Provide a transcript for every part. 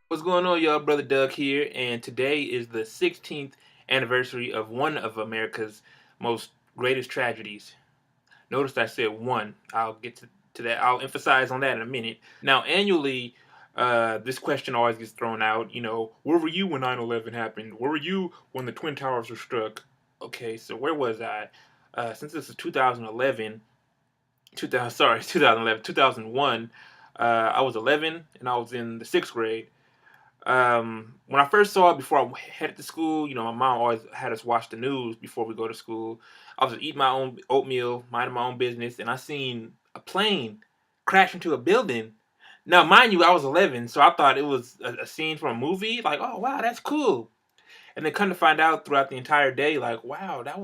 What's going on, y'all? Brother Doug here, and today is the 16th anniversary of one of America's most greatest tragedies. Notice I said one. I'll get to that. I'll emphasize on that in a minute. Now, annually, this question always gets thrown out. Where were you when 9/11 happened? Where were you when the Twin Towers were struck? Okay, so where was I? Since this is 2011, 2001, I was 11 and I was in the sixth grade. When I first saw it before I headed to school, my mom always had us watch the news before we go to school. I was just eating my own oatmeal, minding my own business, and I seen a plane crash into a building. Now, mind you, I was 11, so I thought it was a scene from a movie. Like, oh wow, that's cool. And then come to find out throughout the entire day, like, wow, that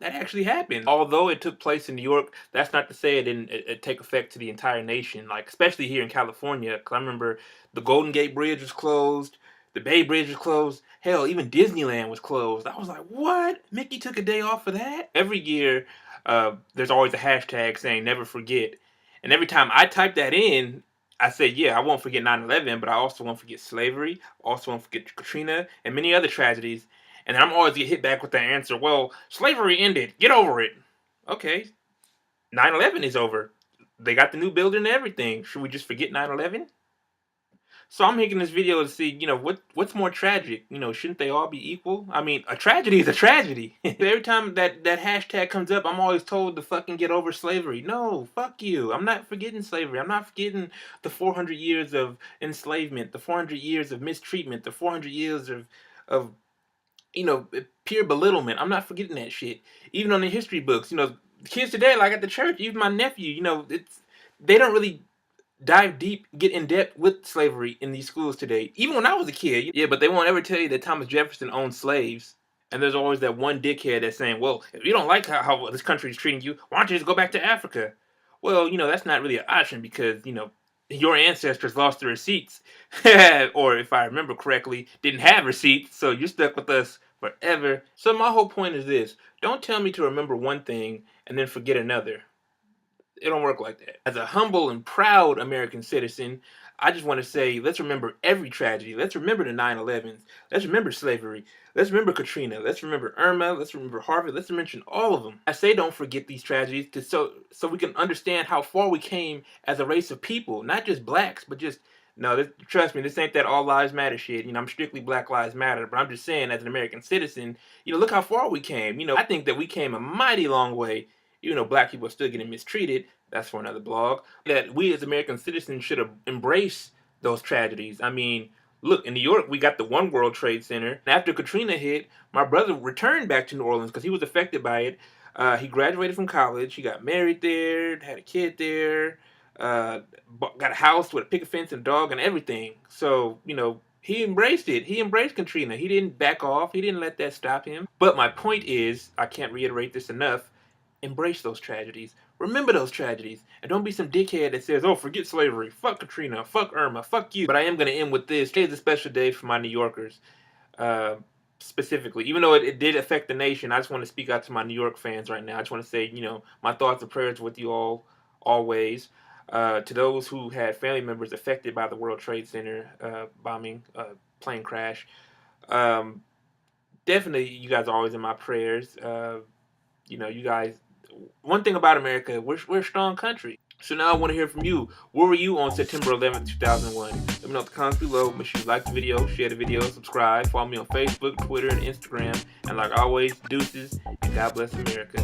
actually happened. Although it took place in New York, that's not to say it didn't take effect to the entire nation. Like, especially here in California, because I remember the Golden Gate Bridge was closed, the Bay Bridge was closed. Hell, even Disneyland was closed. I was like, what? Mickey took a day off for that? Every year, there's always a hashtag saying "never forget," and every time I type that in, I say, yeah, I won't forget 9/11, but I also won't forget slavery, also won't forget Katrina, and many other tragedies. And I'm always get hit back with the answer, well, slavery ended. Get over it. Okay, 9/11 is over. They got the new building and everything. Should we just forget 9/11? So I'm making this video to see, what's more tragic? Shouldn't they all be equal? I mean, a tragedy is a tragedy. Every time that hashtag comes up, I'm always told to fucking get over slavery. No, fuck you. I'm not forgetting slavery. I'm not forgetting the 400 years of enslavement, the 400 years of mistreatment, the 400 years of pure belittlement. I'm not forgetting that shit. Even on the history books, kids today, like at the church, even my nephew, they don't really dive deep, get in depth with slavery in these schools today. Even when I was a kid, yeah, but they won't ever tell you that Thomas Jefferson owned slaves. And there's always that one dickhead that's saying, well, if you don't like how this country is treating you, why don't you just go back to Africa? Well, that's not really an option because, your ancestors lost their receipts. Or if I remember correctly, didn't have receipts, so you're stuck with us forever. So my whole point is this. Don't tell me to remember one thing and then forget another. It don't work like that. As a humble and proud American citizen, I just want to say, let's remember every tragedy. Let's remember the 9/11s. Let's remember slavery. Let's remember Katrina. Let's remember Irma. Let's remember Harvey. Let's mention all of them. I say don't forget these tragedies so we can understand how far we came as a race of people. Not just blacks, but just no. Trust me, this ain't that all lives matter shit. I'm strictly Black Lives Matter, but I'm just saying, as an American citizen, look how far we came. I think that we came a mighty long way. Black people are still getting mistreated. That's for another blog. That we as American citizens should have embraced those tragedies. I mean, look, in New York, we got the One World Trade Center. And after Katrina hit, my brother returned back to New Orleans because he was affected by it. He graduated from college. He got married there, had a kid there, got a house with a picket fence and a dog and everything. So, he embraced it. He embraced Katrina. He didn't back off. He didn't let that stop him. But my point is, I can't reiterate this enough, embrace those tragedies. Remember those tragedies. And don't be some dickhead that says, oh, forget slavery. Fuck Katrina. Fuck Irma. Fuck you. But I am going to end with this. Today is a special day for my New Yorkers. Specifically. Even though it did affect the nation, I just want to speak out to my New York fans right now. I just want to say, my thoughts and prayers with you all, always. To those who had family members affected by the World Trade Center bombing, plane crash. Definitely, you guys are always in my prayers. You guys, one thing about America, we're a strong country. So now I want to hear from you. Where were you on September 11th, 2001? Let me know in the comments below. Make sure you like the video, share the video, subscribe, follow me on Facebook, Twitter, and Instagram. And like always, deuces, and God bless America.